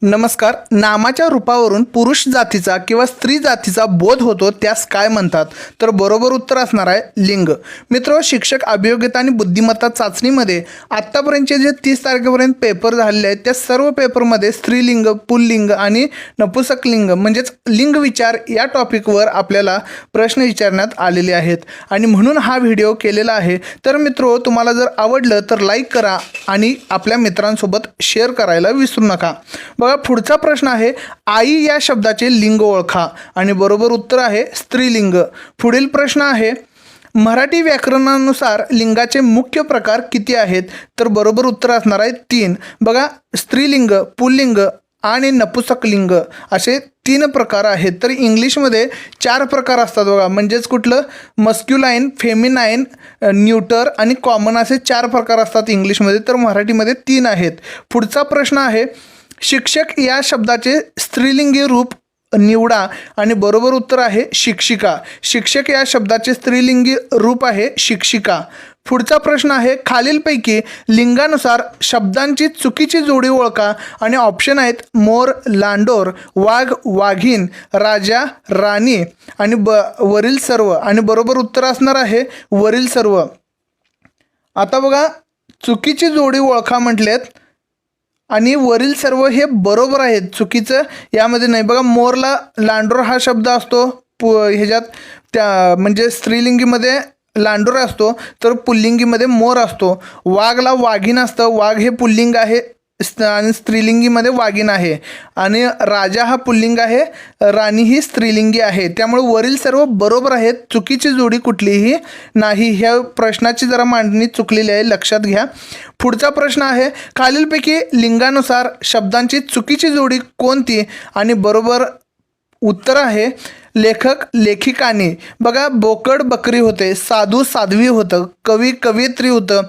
नमस्कार. नामाच्या रूपावरून पुरुष जातीचा किंवा स्त्री जातीचा बोध होतो त्यास काय म्हणतात? तर बरोबर उत्तर असणार आहे लिंग. मित्र, शिक्षक अभियोग्यता आणि बुद्धिमत्ता चाचणीमध्ये आत्तापर्यंतचे जे 30 तारखेपर्यंत पेपर झालेले आहेत त्या सर्व पेपरमध्ये स्त्रीलिंग, पुल्लिंग आणि नपुंसकलिंग म्हणजेच लिंग विचार या टॉपिकवर आपल्याला प्रश्न विचारण्यात आलेले आहेत आणि म्हणून हा व्हिडिओ केलेला आहे. तर मित्रो, तुम्हाला जर आवडलं तर लाईक करा आणि आपल्या मित्रांसोबत शेअर करायला विसरू नका. बघा, पुढचा प्रश्न आहे, आई या शब्दाचे लिंग ओळखा आणि बरोबर उत्तर आहे स्त्रीलिंग. पुढील प्रश्न आहे, मराठी व्याकरणानुसार लिंगाचे मुख्य प्रकार किती आहेत? तर बरोबर उत्तर असणार आहे 3. बघा, स्त्रीलिंग, पुल्लिंग आणि नपुंसकलिंग असे 3 प्रकार आहेत. तर इंग्लिशमध्ये 4 प्रकार असतात बघा, म्हणजेच कुठलं मस्क्युलाईन, फेमिनाईन, न्यूटर आणि कॉमन असे 4 प्रकार असतात इंग्लिशमध्ये. तर मराठीमध्ये 3 आहेत. पुढचा प्रश्न आहे, शिक्षक या शब्दाचे स्त्रीलिंगी रूप निवडा आणि बरोबर उत्तर आहे शिक्षिका. शिक्षक या शब्दाचे स्त्रीलिंगी रूप आहे शिक्षिका. पुढचा प्रश्न आहे, खालीलपैकी लिंगानुसार शब्दांची चुकीची जोडी ओळखा आणि ऑप्शन आहेत मोर, लांडोर, वाघ, वाघीण, राजा, राणी आणि वरील सर्व आणि बरोबर उत्तर असणार आहे वरील सर्व. आता बघा, चुकीची जोडी ओळखा म्हटलेत आणि वरील सर्व हे बरोबर आहेत, चुकीचं यामध्ये नाही. बघा, मोरला लांडोर हा शब्द असतो, ह्याच्यात त्या म्हणजे स्त्रीलिंगीमध्ये लांडोर असतो तर पुल्लिंगीमध्ये मोर असतो. वाघला वाघीण असतं, वाघ हे पुल्लिंग आहे आणि स्त्रीलिंगीमध्ये वाघीण आहे. आणि राजा हा पुल्लिंग आहे, राणी ही स्त्रीलिंगी आहे. त्यामुळे वरील सर्व बरोबर आहेत, चुकीची जोडी कुठलीही नाही. ह्या प्रश्नाची जरा मांडणी चुकलेली आहे, लक्षात घ्या. पुढचा प्रश्न आहे, खालीलपैकी लिंगानुसार शब्दांची चुकीची जोडी कोणती आणि बरोबर उत्तर आहे लेखक, लेखिकानी. बघा, बोकड बकरी होते, साधू साध्वी होतं, कवी कवयित्री होतं,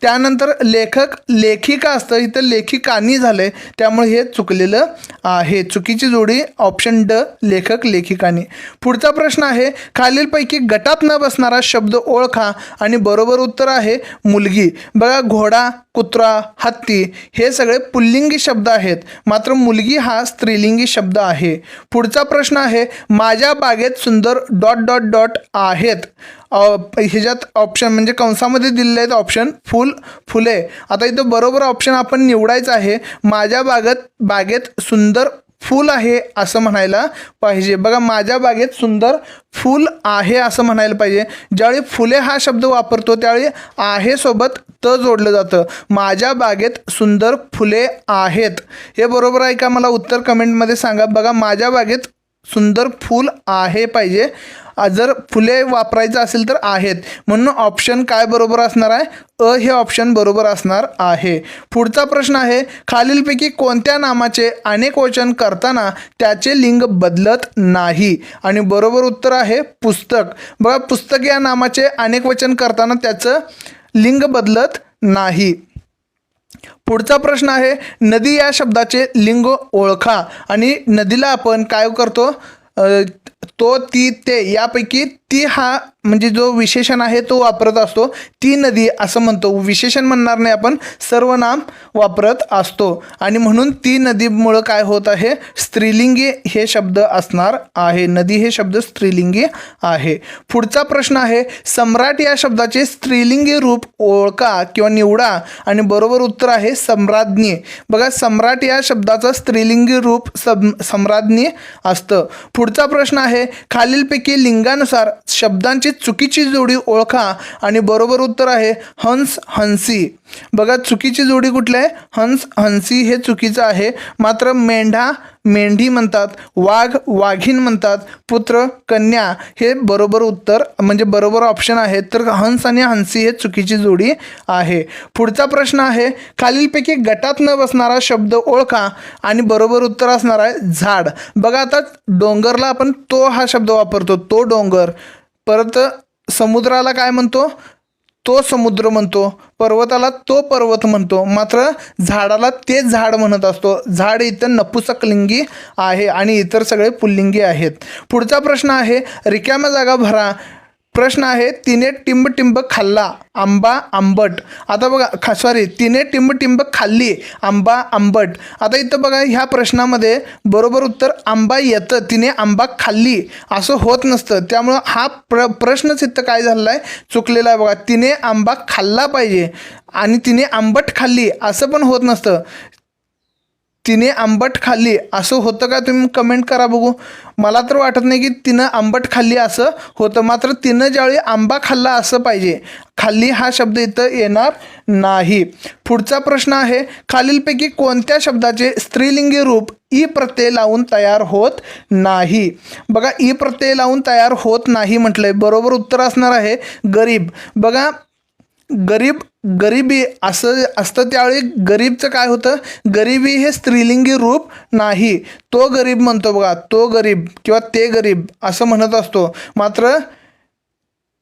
त्यानंतर लेखक लेखिका असतं, इथं लेखिकानी झालं त्यामुळे हे चुकलेलं आहे. चुकीची जोडी ऑप्शन ड, लेखक लेखिकानी. पुढचा प्रश्न आहे, खालीलपैकी गटात न बसणारा शब्द ओळखा आणि बरोबर उत्तर आहे मुलगी. बघा, घोडा, कुत्रा, हत्ती हे सगळे पुल्लिंगी शब्द आहेत, मात्र मुलगी हा स्त्रीलिंगी शब्द आहे. पुढचा प्रश्न आहे, माझ्या बागेत सुंदर डॉट डॉट डॉट आहेत. ह्याच्यात ऑप्शन म्हणजे कंसामध्ये दिलेले आहेत ऑप्शन फुल, फुले. आता इथं बरोबर ऑप्शन आपण निवडायचं आहे. माझ्या बागेत सुंदर फूल आहे असं म्हणायला पाहिजे. बघा, माझ्या बागेत सुंदर फूल आहे असं म्हणायला पाहिजे. ज्यावेळी फुले हा शब्द वापरतो त्यावेळी आहे सोबत त जोडलं जातं. माझ्या बागेत सुंदर फुले आहेत, हे बरोबर आहे का? मला उत्तर कमेंटमध्ये सांगा. बघा, माझ्या बागेत सुंदर फूल आहे पाहिजे, जर फुले वापरायचं असेल तर आहेत, म्हणून ऑप्शन काय बरोबर असणार आहे? अ हे ऑप्शन बरोबर असणार आहे. पुढचा प्रश्न आहे, खालीलपैकी कोणत्या नामाचे अनेक वचन करताना त्याचे लिंग बदलत नाही आणि बरोबर उत्तर आहे पुस्तक. बघा, पुस्तक या नामाचे अनेक वचन करताना त्याचं लिंग बदलत नाही. पुढचा प्रश्न आहे, नदी या शब्दाचे लिंग ओळखा आणि नदीला आपण काय करतो? तो, ती, ते यापैकी ती हा म्हणजे जो विशेषण आहे तो वापरत असतो. ती नदी असं म्हणतो, विशेषण म्हणणार नाही आपण, सर्वनाम वापरत असतो आणि म्हणून ती नदीमुळं काय होत आहे? स्त्रीलिंगी हे शब्द असणार आहे. नदी हे शब्द स्त्रीलिंगी आहे. पुढचा प्रश्न आहे, सम्राट या शब्दाचे स्त्रीलिंगी रूप ओळखा किंवा निवडा आणि बरोबर उत्तर आहे सम्राज्ञी. बघा, सम्राट या शब्दाचं स्त्रीलिंगी रूप सम्राज्ञी असतं. पुढचा प्रश्न आहे, खालीलपैकी लिंगानुसार शब्दांची चुकीची जोडी ओळखा आणि बरोबर उत्तर आहे हंस, हंसी. बघा, चुकीची जोडी कुठली आहे? हंस, हंसी हे चुकीचं आहे, मात्र मेंढा मेंढी म्हणतात, वाघ वाघीण म्हणतात, पुत्र कन्या हे बरोबर उत्तर म्हणजे बरोबर ऑप्शन आहे. तर हंस आणि हंसी हे चुकीची जोडी आहे. पुढचा प्रश्न आहे, खालीलपैकी गटात न बसणारा शब्द ओळखा आणि बरोबर उत्तर असणार आहे झाड. बघा, आता डोंगरला आपण तो हा शब्द वापरतो, तो डोंगर. परत समुद्राला काय म्हणतो? तो समुद्र म्हणतो. पर्वताला तो पर्वत म्हणतो, मात्र झाडाला ते झाड म्हणत असतो. झाड इथं नपुंसकलिंगी आहे आणि इतर सगळे पुल्लिंगी आहेत. पुढचा प्रश्न आहे, रिकाम्या जागा भरा प्रश्न आहे, तिने टिंब टिंब खाल्ला आंबा आंबट. आता बघा तिने टिंब टिंब खाल्ली आंबा आंबट. आता इथं बघा ह्या प्रश्नामध्ये बरोबर उत्तर आंबा येतं, तिने आंबा खाल्ली असं होत नसतं. त्यामुळं हा प्रश्नच इथं काय झालेला आहे, चुकलेला आहे. बघा तिने आंबा खाल्ला पाहिजे आणि तिने आंबट खाल्ली असं पण होत नसतं. तिने आंबट खाल्ली असं होतं का, तुम्ही कमेंट करा बघू. मला तर वाटत नाही की तिनं आंबट खाल्ली असं होतं. मात्र तिनं ज्यावेळी आंबा खाल्ला असं पाहिजे. खाल्ली हा शब्द इथं येणार नाही. पुढचा प्रश्न आहे, खालीलपैकी कोणत्या शब्दाचे स्त्रीलिंगी रूप ई प्रत्यय लावून तयार होत नाही. बघा ई प्रत्यय लावून तयार होत नाही म्हटलंय. बरोबर उत्तर असणार आहे गरीब. बघा गरिबी असं असतं, त्यावेळी गरीबचं काय होतं, गरिबी हे स्त्रीलिंगी रूप नाही. तो गरीब म्हणतो बघा, तो गरीब किंवा ते गरीब असं म्हणत असतो. मात्र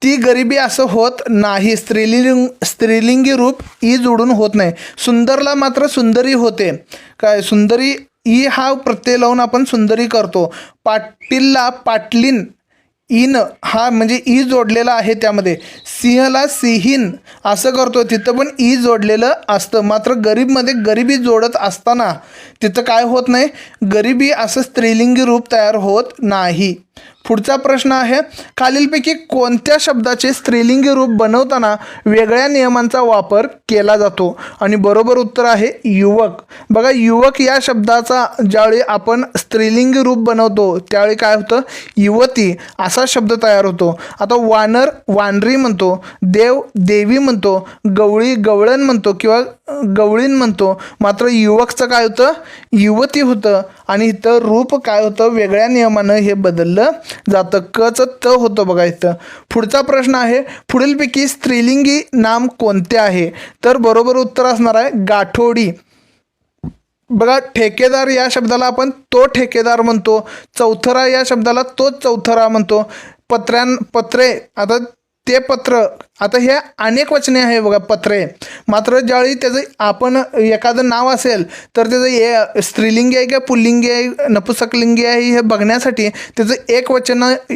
ती गरिबी असं होत नाही. स्त्रीलिंगी रूप ई जोडून होत नाही. सुंदरला मात्र सुंदरी होते. काय सुंदरी ई हा प्रत्यय लावून आपण सुंदरी करतो. पाटीलला पाटलीन इन हा म्हणजे ई जोडलेला आहे त्यामध्ये. सिंहला सिहीन असं करतो, तिथं पण ई जोडलेलं असतं. मात्र गरीबमध्ये गरिबी जोडत असताना तिथं काय होत नाही, गरिबी असं स्त्रीलिंगी रूप तयार होत नाही. पुढचा प्रश्न आहे, खालीलपैकी कोणत्या शब्दाचे स्त्रीलिंगी रूप बनवताना वेगळ्या नियमांचा वापर केला जातो. आणि बरोबर उत्तर आहे युवक. बघा युवक या शब्दाचा ज्यावेळी आपण स्त्रीलिंगी रूप बनवतो त्यावेळी काय होतं, युवती असा शब्द तयार होतो. आता वानर वानरी म्हणतो, देव देवी म्हणतो, गवळी गवळण म्हणतो किंवा गवळीन म्हणतो. मात्र युवकचं काय होतं, युवती होतं. आणि इथं रूप काय होतं, वेगळ्या नियमानं हे बदललं जातं. कचं त होतं बघा इथं. पुढचा प्रश्न आहे, पुढीलपैकी स्त्रीलिंगी नाम कोणते आहे. तर बरोबर उत्तर असणार आहे गाठोडी. बघा ठेकेदार या शब्दाला आपण तो ठेकेदार म्हणतो. चौथरा या शब्दाला तो चौथरा म्हणतो. पत्रे आता ते पत्र, आता हे अनेक वचने आहे बघा पत्रे. मात्र ज्यावेळी त्याचं आपण एखादं नाव असेल तर त्याचं स्त्रीलिंगी आहे का पुल्लिंगी आहे नपुसकलिंगी आहे हे बघण्यासाठी त्याचं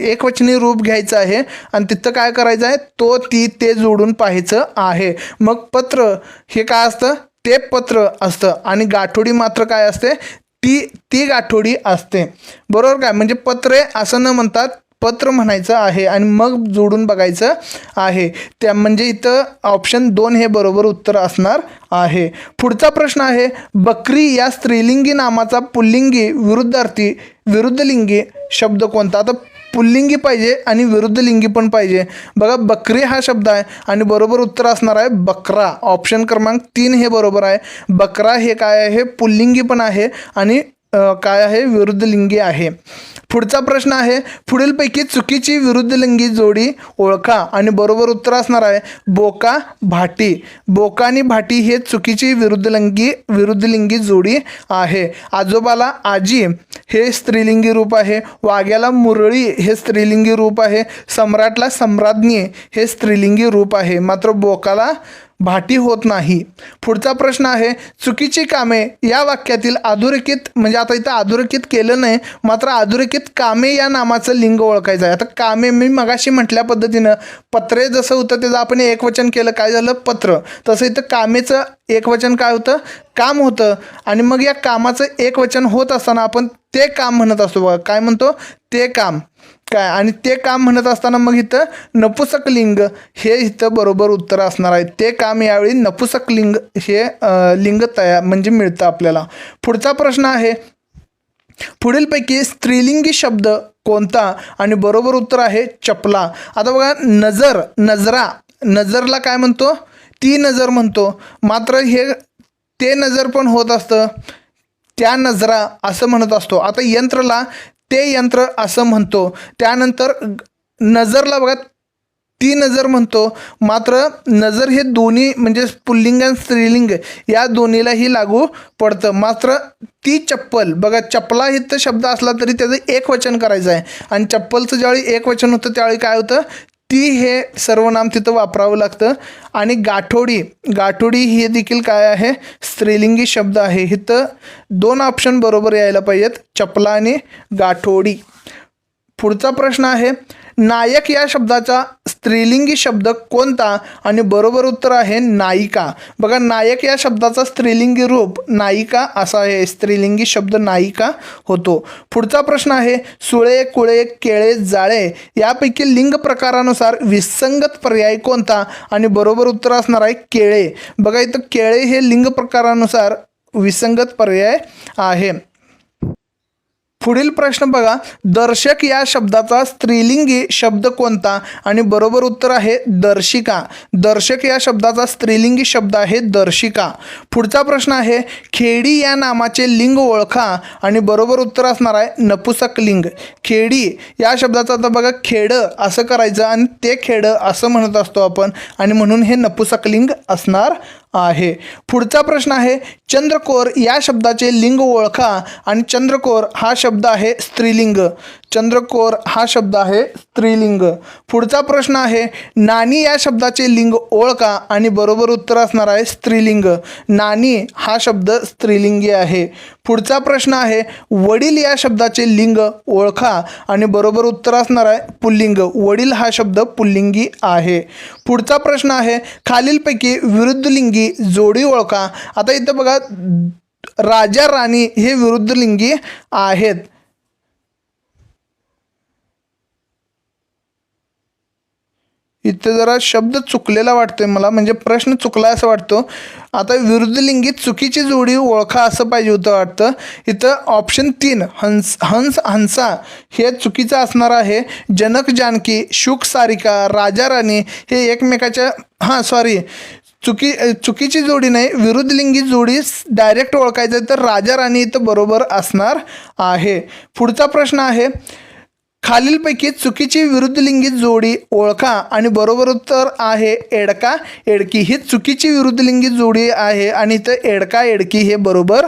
एकवचनी रूप घ्यायचं आहे आणि तिथं काय करायचं आहे, तो ती ते जोडून पाहायचं आहे. मग पत्र हे काय असतं, ते पत्र असतं. आणि गाठोडी मात्र काय असते, ती गाठोडी असते. बरोबर काय, म्हणजे पत्रे असं न म्हणतात पत्र म्हणायचं आहे आणि मग जोडून बघायचं आहे. त्या म्हणजे इथं ऑप्शन 2 हे बरोबर उत्तर असणार आहे. पुढचा प्रश्न आहे, बकरी या स्त्रीलिंगी नामाचा पुल्लिंगी विरुद्धार्थी विरुद्धलिंगी शब्द कोणता. आता पुल्लिंगी पाहिजे आणि विरुद्धलिंगी पण पाहिजे. बघा बकरी हा शब्द आहे आणि बरोबर उत्तर असणार आहे बकरा. ऑप्शन क्रमांक 3 हे बरोबर आहे. बकरा हे काय आहे, पुल्लिंगी पण आहे आणि काय आहे, विरुद्धलिंगी आहे. पुढचा प्रश्न आहे, पुढीलपैकी चुकीची विरुद्धलिंगी जोडी ओळखा. आणि बरोबर उत्तर असणार आहे बोका भाटी. बोका आणि भाटी हे चुकीची विरुद्धलिंगी जोडी आहे. आजोबाला आजी हे स्त्रीलिंगी रूप आहे. वाघ्याला मुरळी हे स्त्रीलिंगी रूप आहे. सम्राटला सम्राज्ञी हे स्त्रीलिंगी रूप आहे. मात्र बोकाला भाटी होत नाही. पुढचा प्रश्न आहे, चुकीची कामे या वाक्यातील अधोरेखित, म्हणजे आता इथं अधोरेखित केलं नाही, मात्र अधोरेखित कामे या नामाचं लिंग ओळखायचं आहे. आता कामे मी मगाशी म्हटल्या पद्धतीनं पत्रे जसं होतं त्याचं आपण एकवचन केलं, काय झालं पत्र. तसं इथं कामेचं एकवचन काय होतं, काम होतं. आणि मग या कामाचं एकवचन होत असताना आपण ते काम म्हणत असतो बघा. काय म्हणतो, ते काम काय. आणि ते काम म्हणत असताना मग इथं नपुसकलिंग हे इथं बरोबर उत्तर असणार आहे. ते काम यावेळी नपुसकलिंग हे लिंग तयार म्हणजे मिळतं आपल्याला. पुढचा प्रश्न आहे, पुढीलपैकी स्त्रीलिंगी शब्द कोणता. आणि बरोबर उत्तर आहे चपला. आता बघा नजरला काय म्हणतो, ती नजर म्हणतो. मात्र हे ते नजर पण होत असतं, त्या नजरा असं म्हणत असतो. आता यंत्रला ते यंत्र असं म्हणतो. त्यानंतर नजरला बघा ती नजर म्हणतो. मात्र नजर हे दोन्ही म्हणजे पुल्लिंग आणि स्त्रीलिंग या दोन्हीलाही लागू पडतं. मात्र ती चप्पल बघा, चपला इथं शब्द असला तरी त्याचं एकवचन करायचं आहे. आणि चप्पलचं ज्यावेळी एकवचन होतं त्यावेळी काय होतं, ती हे सर्वनाम तिथं वापरावं लागतं. आणि गाठोडी हे देखील काय आहे, स्त्रीलिंगी शब्द आहे. इथं 2 ऑप्शन बरोबर यायला पाहिजेत, चपला आणि गाठोडी. पुढचा प्रश्न आहे नायक या शब्दाचा स्त्रीलिंगी शब्द कोणता आणि बरोबर उत्तर आहे नायिका. बघा नायक या शब्दाचा स्त्रीलिंगी रूप नायिका असा आहे, स्त्रीलिंगी शब्द नायिका होतो. पुढचा प्रश्न आहे सुळे कुळे केळे जाळे यापैकी लिंग प्रकारानुसार विसंगत पर्याय कोणता आणि बरोबर उत्तर असणार आहे केळे. बघा इथं केळे हे लिंग प्रकारानुसार विसंगत पर्याय आहे. पुढील प्रश्न बघा दर्शक या शब्दाचा स्त्रीलिंगी शब्द कोणता आणि बरोबर उत्तर आहे दर्शिका. दर्शक या शब्दाचा स्त्रीलिंगी शब्द आहे दर्शिका. पुढचा प्रश्न आहे खेडी या नामाचे लिंग ओळखा आणि बरोबर उत्तर असणार आहे नपुसक लिंग. खेडी या शब्दाचा आता बघा खेड असं करायचं आणि ते खेड असं म्हणत असतो आपण आणि म्हणून हे नपुसक लिंग असणार आहे. पुढचा प्रश्न आहे चंद्रकोर या शब्दाचे लिंग ओळखा आणि चंद्रकोर हा शब्द आहे स्त्रीलिंग. चंद्रकोर हा शब्द आहे स्त्रीलिंग. पुढचा प्रश्न आहे नानी या शब्दाचे लिंग ओळखा आणि बरोबर उत्तर असणार आहे स्त्रीलिंग. नानी हा शब्द स्त्रीलिंगी आहे. पुढचा प्रश्न आहे वडील या शब्दाचे लिंग ओळखा आणि बरोबर उत्तर असणार आहे पुल्लिंग. वडील हा शब्द पुल्लिंगी आहे. पुढचा प्रश्न आहे खालीलपैकी विरुद्धलिंगी जोडी ओळखा. आता इथं बघा राजा राणी हे विरुद्धलिंगी आहेत. इथे जरा शब्द चुकलेला वाटतोय मला, म्हणजे प्रश्न चुकला असं वाटतो. आता विरुद्धलिंगी चुकीची जोडी ओळखा असं पाहिजे होतं वाटतं. इथं ऑप्शन 3 हंस हंसा हे चुकीचं असणार आहे. जनक जानकी शुक सारिका राजा राणी हे एकमेकाच्या चुकीची जोडी नाही, विरुद्धलिंगी जोडी डायरेक्ट ओळखायचं तर राजा राणी इथं बरोबर असणार आहे. पुढचा प्रश्न आहे खालीलपैकी चुकीची विरुद्धलिंगी जोडी ओळखा आणि बरोबर उत्तर आहे एडका एडकी. ही चुकीची विरुद्धलिंगी जोडी आहे आणि इथं एडका एडकी हे बरोबर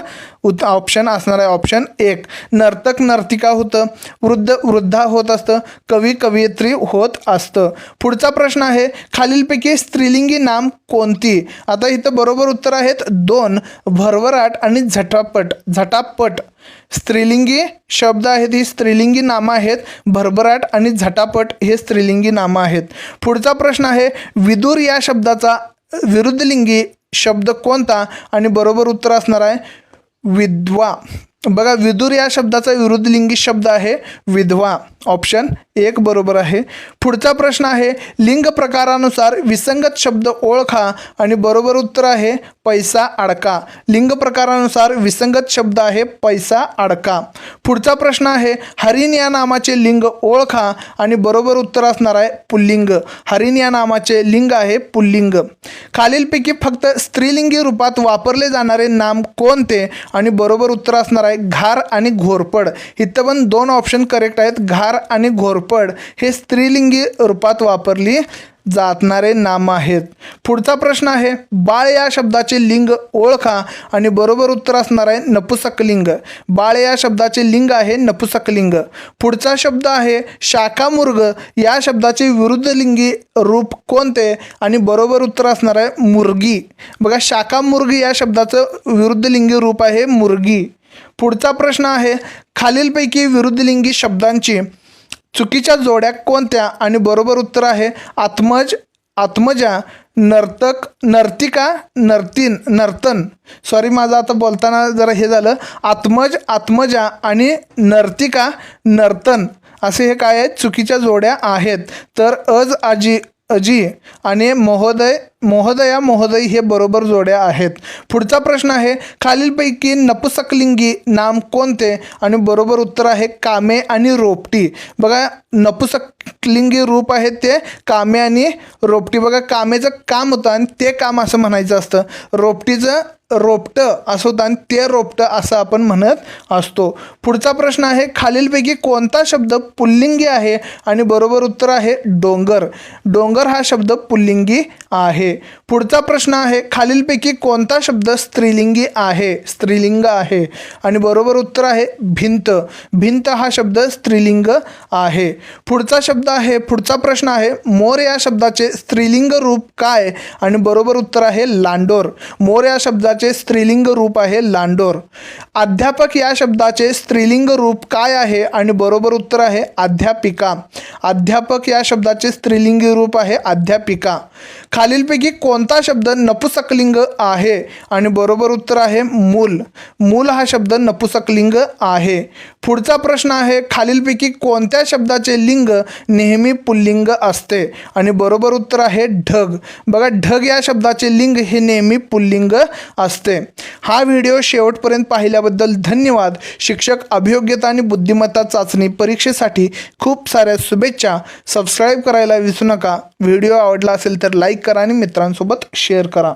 ऑप्शन असणार आहे ऑप्शन 1. नर्तक नर्तिका होतं, वृद्ध वृद्धा होत असतं, कवी कवयित्री होत असतं. पुढचा प्रश्न आहे खालीलपैकी स्त्रीलिंगी नाम कोणती. आता इथं बरोबर उत्तर आहेत 2 भरभराट आणि झटापट. झटापट स्त्रीलिंगी शब्द आहेत, ही स्त्रीलिंगी नामं आहेत. भरभराट आणि झटापट हे स्त्रीलिंगी नामं आहेत. पुढचा प्रश्न आहे विदूर या शब्दाचा विरुद्धलिंगी शब्द कोणता आणि बरोबर उत्तर असणार आहे विधवा. बघा विदूर या शब्दाचा विरुद्धलिंगी शब्द आहे विधवा. ऑप्शन 1 बरोबर आहे. पुढचा प्रश्न आहे लिंग प्रकारानुसार विसंगत शब्द ओळखा आणि बरोबर उत्तर आहे पैसा अडका. लिंग प्रकारानुसार विसंगत शब्द आहे पैसा अडका. पुढचा प्रश्न आहे हरिण या नामाचे लिंग ओळखा आणि बरोबर उत्तर असणार आहे पुल्लिंग. हरिण या नामाचे लिंग आहे पुल्लिंग. खालीलपैकी फक्त स्त्रीलिंगी रूपात वापरले जाणारे नाम कोणते आणि बरोबर उत्तर असणार आहे घार आणि घोरपड. इथं पण 2 ऑप्शन करेक्ट आहेत. घार आणि घोरपड हे स्त्रीलिंगी रूपात वापरली जातणारे नाम आहेत. पुढचा प्रश्न आहे बाळ या शब्दाचे लिंग ओळखा आणि बरोबर उत्तर असणार आहे नपुसकलिंग. बाळ या शब्दाचे लिंग आहे नपुसकलिंग. पुढचा शब्द आहे शाखामृग या शब्दाचे विरुद्धलिंगी रूप कोणते आणि बरोबर उत्तर असणार आहे मुर्गी. बघा शाखामृग या शब्दाचं विरुद्धलिंगी रूप आहे मुर्गी. पुढचा प्रश्न आहे खालीलपैकी विरुद्धलिंगी शब्दांची चुकीच्या जोड्या कोणत्या आणि बरोबर उत्तर आहे आत्मज आत्मजा नर्तक नर्तिका नर्तीन नर्तन. सॉरी माझं आता बोलताना जरा हे झालं. आत्मज आत्मजा आणि नर्तिका नर्तन असे हे काय आहेत चुकीच्या जोड्या आहेत. तर अजी अजी आणि महोदया महोदय हे बरोबर जोड्या आहेत. पुढचा प्रश्न आहे खालीलपैकी नपुसकलिंगी नाम कोणते आणि बरोबर उत्तर आहे कामे आणि रोपटी. बघा नपुसकलिंगी रूप आहे ते कामे आणि रोपटी. बघा कामेचं काम होतं आणि ते काम असं म्हणायचं असतं. रोपटीचं रोपटं असं होतं आणि ते रोपटं असं आपण म्हणत असतो. पुढचा प्रश्न आहे खालीलपैकी कोणता शब्द पुल्लिंगी आहे आणि बरोबर उत्तर आहे डोंगर. डोंगर हा शब्द पुल्लिंगी आहे. आहे. पुढचा प्रश्न आहे, खालीलपैकी कोणता शब्द स्त्रीलिंगी आहे? स्त्रीलिंग आहे आणि बरोबर उत्तर आहे भिंत. भिंत हा शब्द स्त्रीलिंग आहे. पुढचा प्रश्न आहे, मोर या शब्दाचे स्त्रीलिंग रूप काय? आणि बरोबर उत्तर आहे लांडोर. मोर या शब्दाचे स्त्रीलिंग रूप आहे लांडोर. अध्यापक या शब्दाचे स्त्रीलिंग रूप काय आहे? आणि बरोबर उत्तर आहे अध्यापिका. अध्यापक या शब्दाचे स्त्रीलिंग रूप आहे अध्यापिका. खालीलपैकी कोणता शब्द नपुसकलिंग आहे? आणि बरोबर उत्तर आहे मूल. मूल हा शब्द नपुसकलिंग आहे. पुढचा प्रश्न आहे, खालीलपैकी कोणत्या शब्दाचे लिंग नेहमी पुल्लिंग असते? आणि बरोबर उत्तर आहे ढग. बघा, ढग या शब्दाचे लिंग हे नेहमी पुल्लिंग असते. हा व्हिडिओ शेवटपर्यंत पाहिल्याबद्दल धन्यवाद. शिक्षक अभियोग्यता आणि बुद्धिमत्ता चाचणी परीक्षेसाठी खूप साऱ्या शुभेच्छा. सबस्क्राईब करायला विसरू नका. व्हिडिओ आवडला असेल तर लाईक करा आणि मित्रांसोबत शेअर करा.